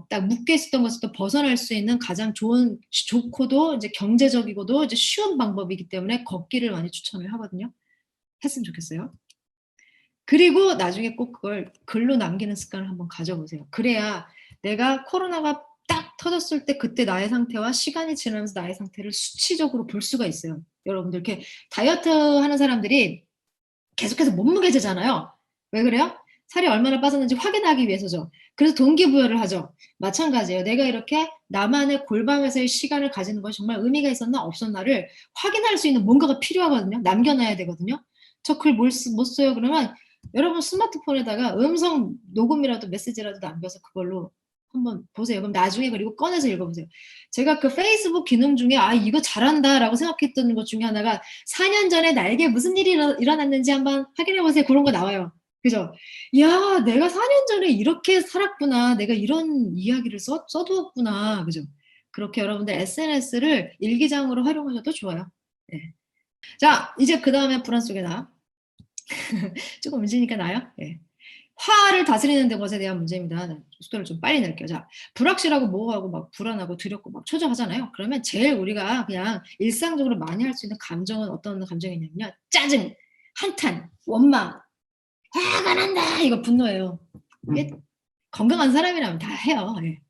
딱 묶여 있었던 것에서 또 벗어날 수 있는 가장 좋고도 이제 경제적이고도 이제 쉬운 방법이기 때문에 걷기를 많이 추천을 하거든요. 했으면 좋겠어요. 그리고 나중에 꼭 그걸 글로 남기는 습관을 한번 가져보세요. 그래야 내가 코로나가 딱 터졌을 때 그때 나의 상태와 시간이 지나면서 나의 상태를 수치적으로 볼 수가 있어요. 여러분들 이렇게 다이어트 하는 사람들이 계속해서 몸무게 재잖아요. 왜 그래요? 살이 얼마나 빠졌는지 확인하기 위해서죠. 그래서 동기부여를 하죠. 마찬가지예요. 내가 이렇게 나만의 골방에서의 시간을 가지는 것이 정말 의미가 있었나 없었나를 확인할 수 있는 뭔가가 필요하거든요. 남겨놔야 되거든요. 저 글 못 써요. 그러면 여러분 스마트폰에다가 음성 녹음이라도 메시지라도 남겨서 그걸로 한번 보세요. 그럼 나중에 그리고 꺼내서 읽어보세요. 제가 그 페이스북 기능 중에 이거 잘한다라고 생각했던 것 중에 하나가 4년 전에 나에게 무슨 일이 일어났는지 한번 확인해 보세요. 그런 거 나와요. 그죠? 야, 내가 4년 전에 이렇게 살았구나. 내가 이런 이야기를 써두었구나. 그죠? 그렇게 여러분들 SNS를 일기장으로 활용하셔도 좋아요. 네. 자, 이제 그 다음에 불안 속에 나. 조금 문제니까 나요. 네. 화를 다스리는 것에 대한 문제입니다. 속도를 좀 빨리 낼게요. 자, 불확실하고 모호하고 막 불안하고 두렵고 막 초조하잖아요. 그러면 제일 우리가 그냥 일상적으로 많이 할 수 있는 감정은 어떤 감정이냐면요. 짜증, 한탄, 원망, 화가 난다. 이거 분노예요. 이게 건강한 사람이라면 다 해요. 예.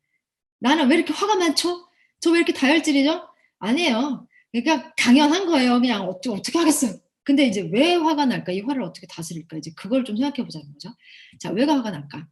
나는 왜 이렇게 화가 많죠? 저 왜 이렇게 다혈질이죠? 아니에요. 그러니까 당연한 거예요. 그냥 어떻게 하겠어요. 근데 이제 왜 화가 날까? 이 화를 어떻게 다스릴까? 이제 그걸 좀 생각해 보자는 거죠. 자, 왜 화가 날까?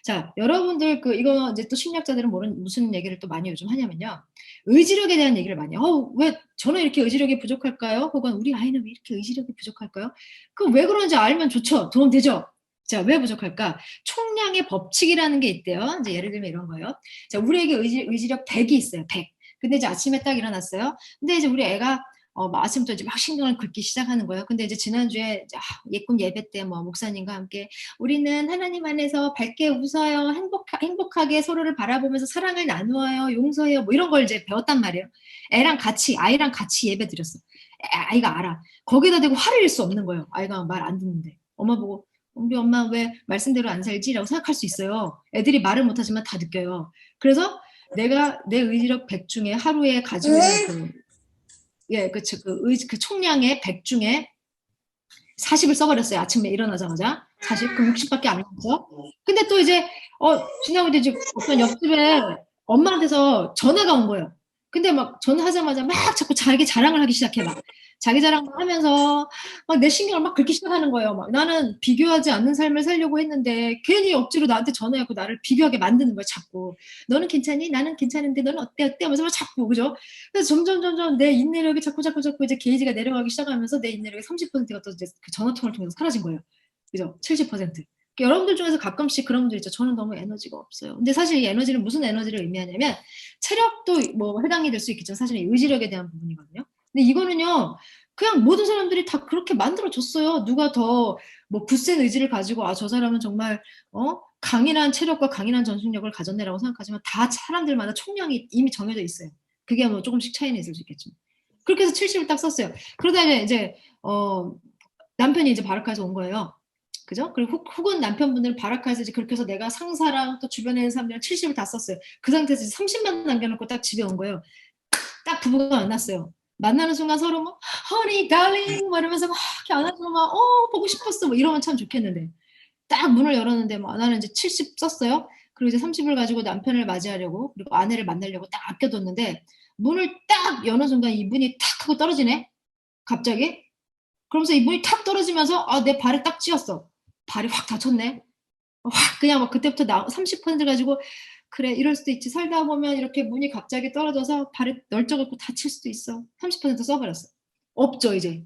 자, 여러분들 이거 이제 또 심리학자들은 무슨 얘기를 또 많이 요즘 하냐면요. 의지력에 대한 얘기를 많이 해요. 왜 저는 이렇게 의지력이 부족할까요? 혹은 우리 아이는 왜 이렇게 의지력이 부족할까요? 그럼 왜 그런지 알면 좋죠. 도움 되죠? 자, 왜 부족할까? 총량의 법칙이라는 게 있대요. 이제 예를 들면 이런 거예요. 자, 우리에게 의지력 100이 있어요. 100. 근데 이제 아침에 딱 일어났어요. 근데 이제 우리 애가 아침부터 이제 막 신경을 긁기 시작하는 거예요. 근데 이제 지난주에 예꿈 예배 때 목사님과 함께 우리는 하나님 안에서 밝게 웃어요. 행복하게 서로를 바라보면서 사랑을 나누어요. 용서해요. 뭐 이런 걸 이제 배웠단 말이에요. 아이랑 같이 예배 드렸어. 아이가 알아. 거기다 대고 화를 낼 수 없는 거예요. 아이가 말 안 듣는데. 엄마 보고 우리 엄마 왜 말씀대로 안 살지? 라고 생각할 수 있어요. 애들이 말을 못하지만 다 느껴요. 그래서 내가 내 의지력 100 중에 하루에 가지고 있는 그 총량의 100 중에 40을 써버렸어요. 아침에 일어나자마자. 40? 그럼 60밖에 안 남았죠? 근데 또 이제, 지나고 이제 어떤 옆집에 엄마한테서 전화가 온 거예요. 근데 막 전화하자마자 막 자꾸 자기 자랑을 하기 시작해, 막. 자기 자랑을 하면서 막 내 신경을 막 긁기 시작하는 거예요. 막 나는 비교하지 않는 삶을 살려고 했는데 괜히 억지로 나한테 전화해서 나를 비교하게 만드는 거야, 자꾸. 너는 괜찮니? 나는 괜찮은데 너는 어때? 하면서 막 자꾸, 그죠? 그래서 점점 내 인내력이 자꾸 이제 게이지가 내려가기 시작하면서 내 인내력이 30%가 또 이제 그 전화통화를 통해서 사라진 거예요. 그죠? 70%. 여러분들 중에서 가끔씩 그런 분들 있죠. 저는 너무 에너지가 없어요. 근데 사실 이 에너지는 무슨 에너지를 의미하냐면 체력도 뭐 해당이 될 수 있겠지만 사실은 의지력에 대한 부분이거든요. 근데 이거는요. 그냥 모든 사람들이 다 그렇게 만들어줬어요. 누가 더 뭐 굳센 의지를 가지고 저 사람은 정말 강인한 체력과 강인한 전속력을 가졌네라고 생각하지만 다 사람들마다 총량이 이미 정해져 있어요. 그게 뭐 조금씩 차이는 있을 수 있겠지만. 그렇게 해서 70을 딱 썼어요. 그러다 이제 남편이 이제 바라카에서 온 거예요. 그죠? 그리고 혹은 남편분들 바라카에서 이제 그렇게 해서 내가 상사랑 또 주변에 있는 사람들이랑 70을 다 썼어요. 그 상태에서 30만 남겨놓고 딱 집에 온 거예요. 딱 부부가 만났어요. 만나는 순간 서로 뭐 honey, darling 막 이러면서 막 이렇게 안아주고 막 보고 싶었어 뭐 이러면 참 좋겠는데 딱 문을 열었는데 뭐 나는 이제 70 썼어요. 그리고 이제 30을 가지고 남편을 맞이하려고 그리고 아내를 만나려고 딱 아껴뒀는데 문을 딱 여는 순간 이 문이 탁 하고 떨어지네. 갑자기 그러면서 이 문이 탁 떨어지면서 내 발에 딱 찧었어. 발이 확 다쳤네. 확 그냥 막 그때부터 30% 가지고 그래 이럴 수도 있지. 살다 보면 이렇게 문이 갑자기 떨어져서 발에 널쩍없고 다칠 수도 있어. 30% 써버렸어. 없죠 이제.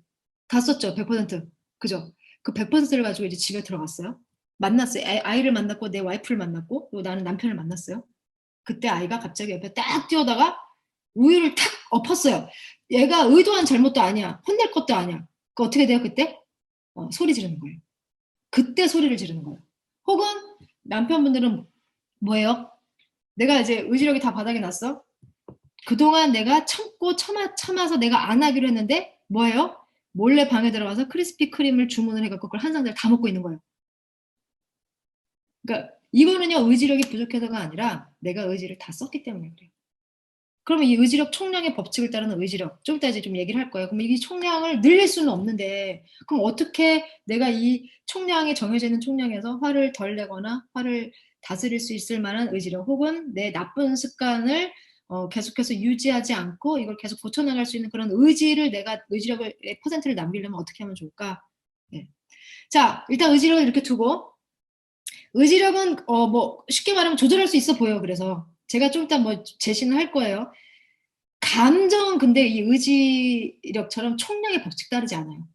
다 썼죠. 100%. 그죠? 그 100%를 가지고 이제 집에 들어갔어요. 만났어요. 아이를 만났고 내 와이프를 만났고 그리고 나는 남편을 만났어요. 그때 아이가 갑자기 옆에 딱 뛰어다가 우유를 탁 엎었어요. 얘가 의도한 잘못도 아니야. 혼낼 것도 아니야. 그 어떻게 돼요 그때? 소리 지르는 거예요. 그때 소리를 지르는 거예요. 혹은 남편분들은 뭐예요? 내가 이제 의지력이 다 바닥이 났어. 그동안 내가 참고 참아서 내가 안 하기로 했는데 뭐예요? 몰래 방에 들어가서 크리스피 크림을 주문을 해갖고 그걸 한 상자를 다 먹고 있는 거예요. 그러니까 이거는요 의지력이 부족해서가 아니라 내가 의지를 다 썼기 때문에 그래요. 그러면 이 의지력 총량의 법칙을 따르는 의지력 좀 이따 이제 좀 얘기를 할 거예요. 그럼 이 총량을 늘릴 수는 없는데 그럼 어떻게 내가 이 총량에 정해져 있는 총량에서 화를 덜 내거나 화를 다스릴 수 있을 만한 의지력 혹은 내 나쁜 습관을 계속해서 유지하지 않고 이걸 계속 고쳐나갈 수 있는 그런 의지를 내가 의지력을 퍼센트를 남기려면 어떻게 하면 좋을까? 네. 자 일단 의지력을 이렇게 두고 의지력은 뭐 쉽게 말하면 조절할 수 있어 보여요. 그래서 제가 좀 이따 뭐 제시는 할 거예요. 감정은 근데 이 의지력처럼 총량의 법칙 따르지 않아요.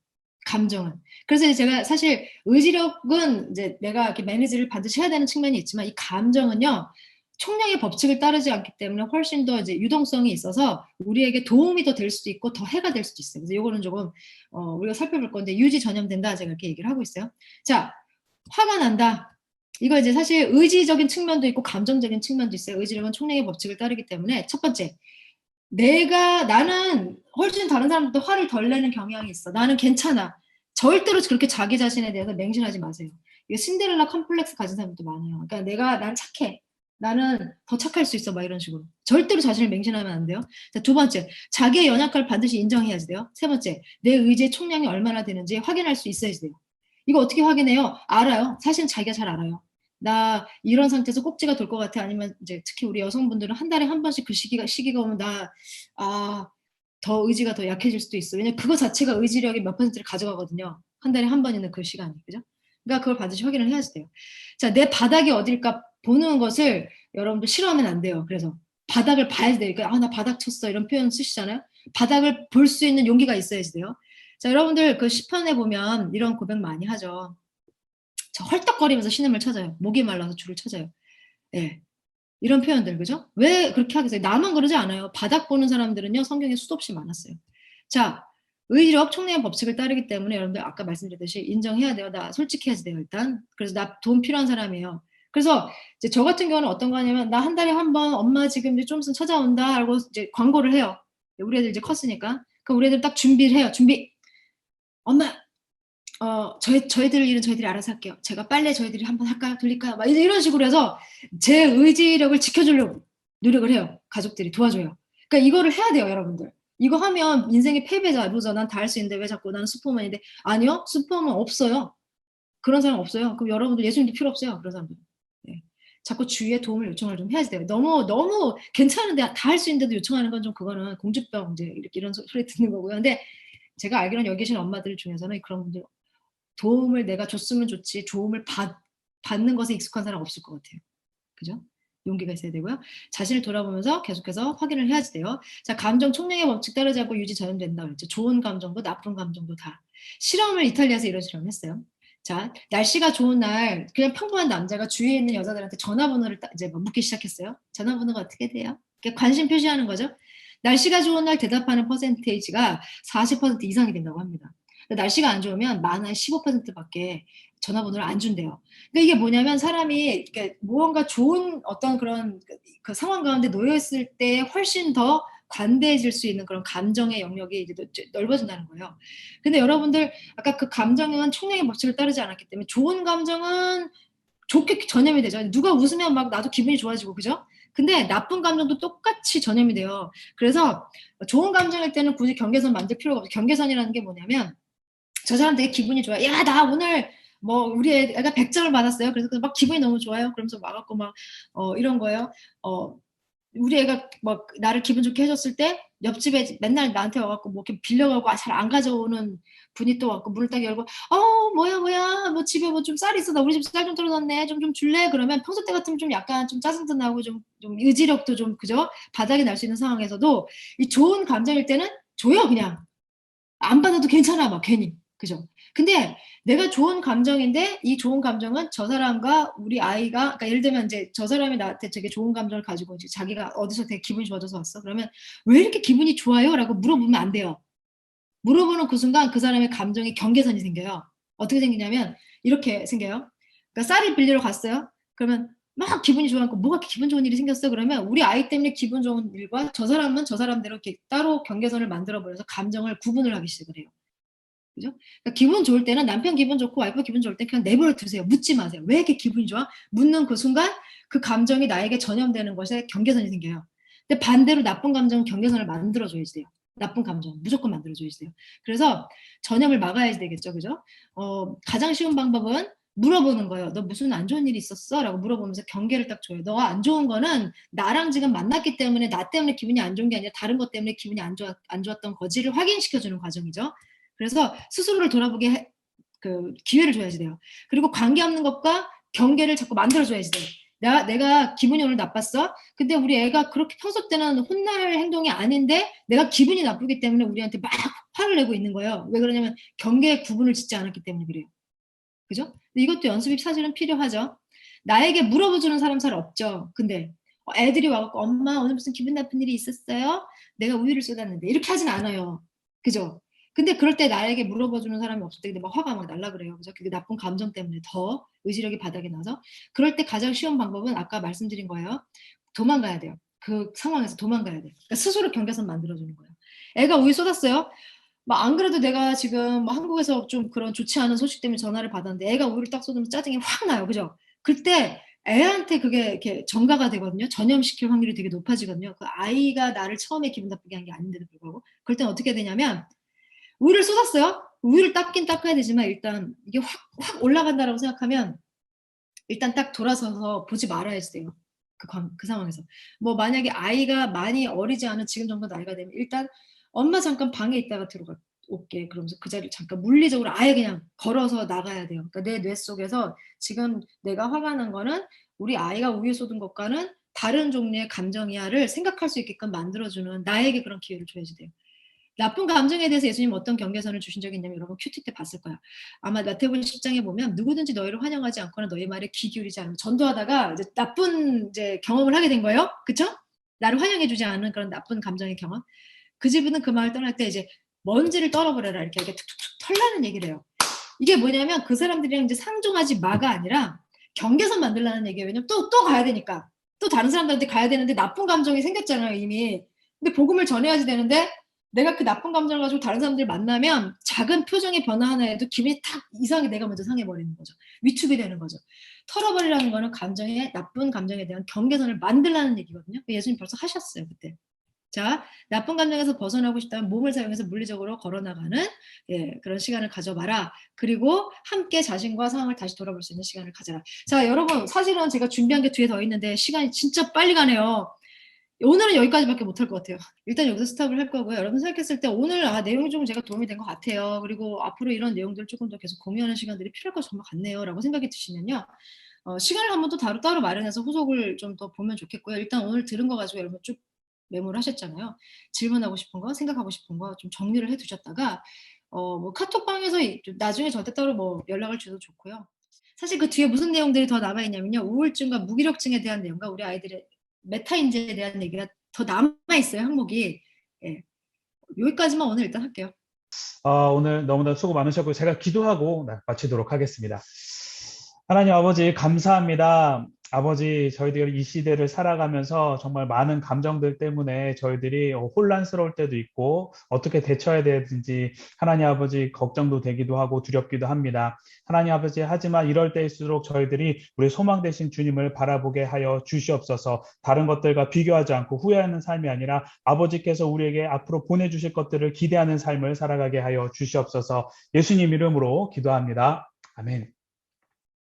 감정은. 그래서 제가 사실 의지력은 이제 내가 이렇게 매니지를 반드시 해야 되는 측면이 있지만 이 감정은요. 총량의 법칙을 따르지 않기 때문에 훨씬 더 이제 유동성이 있어서 우리에게 도움이 더 될 수도 있고 더 해가 될 수도 있어요. 그래서 이거는 조금 우리가 살펴볼 건데 유지 전염된다 제가 이렇게 얘기를 하고 있어요. 자, 화가 난다. 이거 이제 사실 의지적인 측면도 있고 감정적인 측면도 있어요. 의지력은 총량의 법칙을 따르기 때문에 첫 번째 나는 훨씬 다른 사람들보다 화를 덜 내는 경향이 있어. 나는 괜찮아. 절대로 그렇게 자기 자신에 대해서 맹신하지 마세요. 이게 신데렐라 컴플렉스 가진 사람도 많아요. 그러니까 난 착해. 나는 더 착할 수 있어. 막 이런 식으로. 절대로 자신을 맹신하면 안 돼요. 자, 두 번째, 자기의 연약함을 반드시 인정해야지 돼요. 세 번째, 내 의지의 총량이 얼마나 되는지 확인할 수 있어야지 돼요. 이거 어떻게 확인해요? 알아요. 사실은 자기가 잘 알아요. 나 이런 상태에서 꼭지가 돌 것 같아. 아니면 이제 특히 우리 여성분들은 한 달에 한 번씩 그 시기가 오면 더 의지가 더 약해질 수도 있어. 왜냐면 그거 자체가 의지력의 몇 퍼센트를 가져가거든요. 한 달에 한 번 있는 그 시간이. 그죠? 그러니까 그걸 반드시 확인을 해야지 돼요. 자, 내 바닥이 어딜까 보는 것을 여러분들 싫어하면 안 돼요. 그래서 바닥을 봐야 돼요. 그러니까 나 바닥 쳤어. 이런 표현 쓰시잖아요. 바닥을 볼 수 있는 용기가 있어야지 돼요. 자, 여러분들 그 시편에 보면 이런 고백 많이 하죠. 저 헐떡거리면서 신음을 찾아요. 목이 말라서 주를 찾아요. 예. 이런 표현들, 그죠? 왜 그렇게 하겠어요? 나만 그러지 않아요. 바닥 보는 사람들은요, 성경에 수도 없이 많았어요. 자, 의지력 총량의 법칙을 따르기 때문에 여러분들 아까 말씀드렸듯이 인정해야 돼요. 나 솔직해야지 돼요, 일단. 그래서 나 돈 필요한 사람이에요. 그래서 이제 저 같은 경우는 어떤 거 하냐면, 나 한 달에 한 번 엄마 지금 이제 좀 있으면 찾아온다 하고 이제 광고를 해요. 우리 애들 이제 컸으니까. 그럼 우리 애들 딱 준비를 해요. 엄마, 저희들 일은 저희들이 알아서 할게요. 제가 빨래 저희들이 한번 할까요? 돌릴까요? 막 이런 식으로 해서 제 의지력을 지켜주려고 노력을 해요. 가족들이 도와줘요. 그러니까 이거를 해야 돼요, 여러분들. 이거 하면 인생의 패배자, 루저, 난 다 할 수 있는데 왜 자꾸 나는 슈퍼맨인데. 아니요, 슈퍼맨 없어요. 그런 사람 없어요. 그럼 여러분들 예수님도 필요 없어요. 그런 사람들. 네. 자꾸 주위에 도움을 요청을 좀 해야지 돼요. 너무 괜찮은데 다 할 수 있는데도 요청하는 건 좀 그거는 공주병 이제 이런 소리 듣는 거고요. 근데 제가 알기로는 여기 계신 엄마들 중에서는 그런 분들 도움을 내가 줬으면 좋지 도움을 받는 것에 익숙한 사람 없을 것 같아요. 그죠? 용기가 있어야 되고요. 자신을 돌아보면서 계속해서 확인을 해야지 돼요. 자, 감정 총량의 법칙 따르지 않고 유지 전염된다고 했죠. 좋은 감정도 나쁜 감정도 다. 실험을 이탈리아에서 이런 실험을 했어요. 자, 날씨가 좋은 날 그냥 평범한 남자가 주위에 있는 여자들한테 전화번호를 이제 묻기 시작했어요. 전화번호가 어떻게 돼요? 관심 표시하는 거죠. 날씨가 좋은 날 대답하는 퍼센테이지가 40% 이상이 된다고 합니다. 날씨가 안 좋으면 만 한 15%밖에 전화번호를 안 준대요. 그러니까 이게 뭐냐면 사람이 무언가 좋은 어떤 그런 그 상황 가운데 놓여 있을 때 훨씬 더 관대해질 수 있는 그런 감정의 영역이 이제 넓어진다는 거예요. 근데 여러분들 아까 그 감정은 총량의 법칙을 따르지 않았기 때문에 좋은 감정은 좋게 전염이 되죠. 누가 웃으면 막 나도 기분이 좋아지고 그죠? 근데 나쁜 감정도 똑같이 전염이 돼요. 그래서 좋은 감정일 때는 굳이 경계선 만들 필요가 없어요. 경계선이라는 게 뭐냐면 저 사람 되게 기분이 좋아요. 야, 나 오늘 뭐 우리 애가 100점을 받았어요. 그래서 막 기분이 너무 좋아요. 그러면서 와갖고 막 이런 거예요. 우리 애가 막 나를 기분 좋게 해줬을 때 옆집에 맨날 나한테 와갖고 뭐 이렇게 빌려가고 잘 안 가져오는 분이 또 와갖고 문을 딱 열고 뭐야 뭐 집에 뭐 좀 쌀 있어 나 우리 집 쌀 좀 떨어졌네 좀 줄래 그러면 평소 때 같으면 좀 약간 좀 짜증도 나고 좀 의지력도 좀 그죠 바닥이 날 수 있는 상황에서도 이 좋은 감정일 때는 줘요 그냥 안 받아도 괜찮아 막 괜히 그죠 근데 내가 좋은 감정인데 이 좋은 감정은 저 사람과 우리 아이가 그러니까 예를 들면 이제 저 사람이 나한테 되게 좋은 감정을 가지고 이제 자기가 어디서 되게 기분이 좋아져서 왔어 그러면 왜 이렇게 기분이 좋아요? 라고 물어보면 안 돼요 물어보는 그 순간 그 사람의 감정의 경계선이 생겨요 어떻게 생기냐면 이렇게 생겨요 그러니까 쌀을 빌리러 갔어요 그러면 막 기분이 좋아하고 뭐가 기분 좋은 일이 생겼어 그러면 우리 아이 때문에 기분 좋은 일과 저 사람은 저 사람대로 이렇게 따로 경계선을 만들어 버려서 감정을 구분을 하기 시작을 해요 그죠? 그러니까 기분 좋을 때는 남편 기분 좋고 와이프 기분 좋을 때 그냥 내버려 두세요. 묻지 마세요. 왜 이렇게 기분이 좋아? 묻는 그 순간 그 감정이 나에게 전염되는 것에 경계선이 생겨요. 근데 반대로 나쁜 감정은 경계선을 만들어줘야지 돼요. 나쁜 감정 무조건 만들어줘야지 돼요. 그래서 전염을 막아야지 되겠죠. 그죠? 가장 쉬운 방법은 물어보는 거예요. 너 무슨 안 좋은 일이 있었어? 라고 물어보면서 경계를 딱 줘요. 너가 안 좋은 거는 나랑 지금 만났기 때문에 나 때문에 기분이 안 좋은 게 아니라 다른 것 때문에 기분이 안 좋았던 거지를 확인시켜주는 과정이죠. 그래서 스스로를 돌아보게 그 기회를 줘야지 돼요. 그리고 관계없는 것과 경계를 자꾸 만들어줘야지 돼요. 내가 기분이 오늘 나빴어. 근데 우리 애가 그렇게 평소 때는 혼날 행동이 아닌데 내가 기분이 나쁘기 때문에 우리한테 막 화를 내고 있는 거예요. 왜 그러냐면 경계의 구분을 짓지 않았기 때문에 그래요. 그죠? 근데 이것도 연습이 사실은 필요하죠. 나에게 물어보주는 사람 잘 없죠. 근데 애들이 와갖고 엄마 오늘 무슨 기분 나쁜 일이 있었어요? 내가 우유를 쏟았는데 이렇게 하진 않아요. 그죠? 근데 그럴 때 나에게 물어봐주는 사람이 없을 때 근데 막 화가 막 날라 그래요. 그죠? 그게 나쁜 감정 때문에 더 의지력이 바닥에 나서 그럴 때 가장 쉬운 방법은 아까 말씀드린 거예요. 도망가야 돼요. 그 상황에서 도망가야 돼요. 그러니까 스스로 경계선 만들어주는 거예요. 애가 우유 쏟았어요. 막 안 그래도 내가 지금 뭐 한국에서 좀 그런 좋지 않은 소식 때문에 전화를 받았는데 애가 우유를 딱 쏟으면 짜증이 확 나요. 그죠? 그때 애한테 그게 이렇게 전가가 되거든요. 전염시킬 확률이 되게 높아지거든요. 그 아이가 나를 처음에 기분 나쁘게 한 게 아닌데도 불구하고. 그럴 땐 어떻게 되냐면 우유를 쏟았어요. 우유를 닦긴 닦아야 되지만 일단 이게 확 올라간다라고 생각하면 일단 딱 돌아서서 보지 말아야지 돼요. 그 상황에서. 뭐 만약에 아이가 많이 어리지 않은 지금 정도 나이가 되면 일단 엄마 잠깐 방에 있다가 들어가 올게. 그러면서 그 자리를 잠깐 물리적으로 아예 그냥 걸어서 나가야 돼요. 그러니까 내 뇌 속에서 지금 내가 화가 난 거는 우리 아이가 우유 쏟은 것과는 다른 종류의 감정이야를 생각할 수 있게끔 만들어주는 나에게 그런 기회를 줘야지 돼요. 나쁜 감정에 대해서 예수님 어떤 경계선을 주신 적이 있냐면 여러분 큐티 때 봤을 거야. 아마 마태복음 10장에 보면 누구든지 너희를 환영하지 않거나 너희 말에 귀 기울이지 않으면 전도하다가 이제 나쁜 이제 경험을 하게 된 거예요. 그쵸? 나를 환영해주지 않은 그런 나쁜 감정의 경험. 그 집은 그 마을 떠날 때 이제 먼지를 떨어버려라 이렇게 툭툭툭 털라는 얘기를 해요. 이게 뭐냐면 그 사람들이랑 이제 상종하지 마가 아니라 경계선 만들라는 얘기예요. 왜냐면 또 가야 되니까. 또 다른 사람들한테 가야 되는데 나쁜 감정이 생겼잖아요, 이미. 근데 복음을 전해야지 되는데 내가 그 나쁜 감정을 가지고 다른 사람들 만나면 작은 표정의 변화 하나에도 기분이 탁 이상하게 내가 먼저 상해버리는 거죠. 위축이 되는 거죠. 털어버리라는 거는 나쁜 감정에 대한 경계선을 만들라는 얘기거든요. 예수님 벌써 하셨어요, 그때. 자, 나쁜 감정에서 벗어나고 싶다면 몸을 사용해서 물리적으로 걸어나가는 그런 시간을 가져봐라. 그리고 함께 자신과 상황을 다시 돌아볼 수 있는 시간을 가져라. 자, 여러분 사실은 제가 준비한 게 뒤에 더 있는데 시간이 진짜 빨리 가네요. 오늘은 여기까지밖에 못할 것 같아요. 일단 여기서 스탑을 할 거고요. 여러분 생각했을 때 오늘 내용이 좀 제가 도움이 된 것 같아요. 그리고 앞으로 이런 내용들을 조금 더 계속 공유하는 시간들이 필요할 것 정말 같네요. 라고 생각이 드시면요. 시간을 한번 또 따로 마련해서 후속을 좀 더 보면 좋겠고요. 일단 오늘 들은 거 가지고 여러분 쭉 메모를 하셨잖아요. 질문하고 싶은 거, 생각하고 싶은 거 좀 정리를 해 두셨다가 뭐 카톡방에서 나중에 저한테 따로 뭐 연락을 주셔도 좋고요. 사실 그 뒤에 무슨 내용들이 더 남아 있냐면요. 우울증과 무기력증에 대한 내용과 우리 아이들의 메타인지에 대한 얘기가 더 남아 있어요. 항목이. 예. 여기까지만 오늘 일단 할게요. 오늘 너무나 수고 많으셨고 제가 기도하고 마치도록 하겠습니다. 하나님 아버지 감사합니다. 아버지 저희들이 이 시대를 살아가면서 정말 많은 감정들 때문에 저희들이 혼란스러울 때도 있고 어떻게 대처해야 되는지 하나님 아버지 걱정도 되기도 하고 두렵기도 합니다. 하나님 아버지 하지만 이럴 때일수록 저희들이 우리 소망 되신 주님을 바라보게 하여 주시옵소서. 다른 것들과 비교하지 않고 후회하는 삶이 아니라 아버지께서 우리에게 앞으로 보내주실 것들을 기대하는 삶을 살아가게 하여 주시옵소서. 예수님 이름으로 기도합니다. 아멘.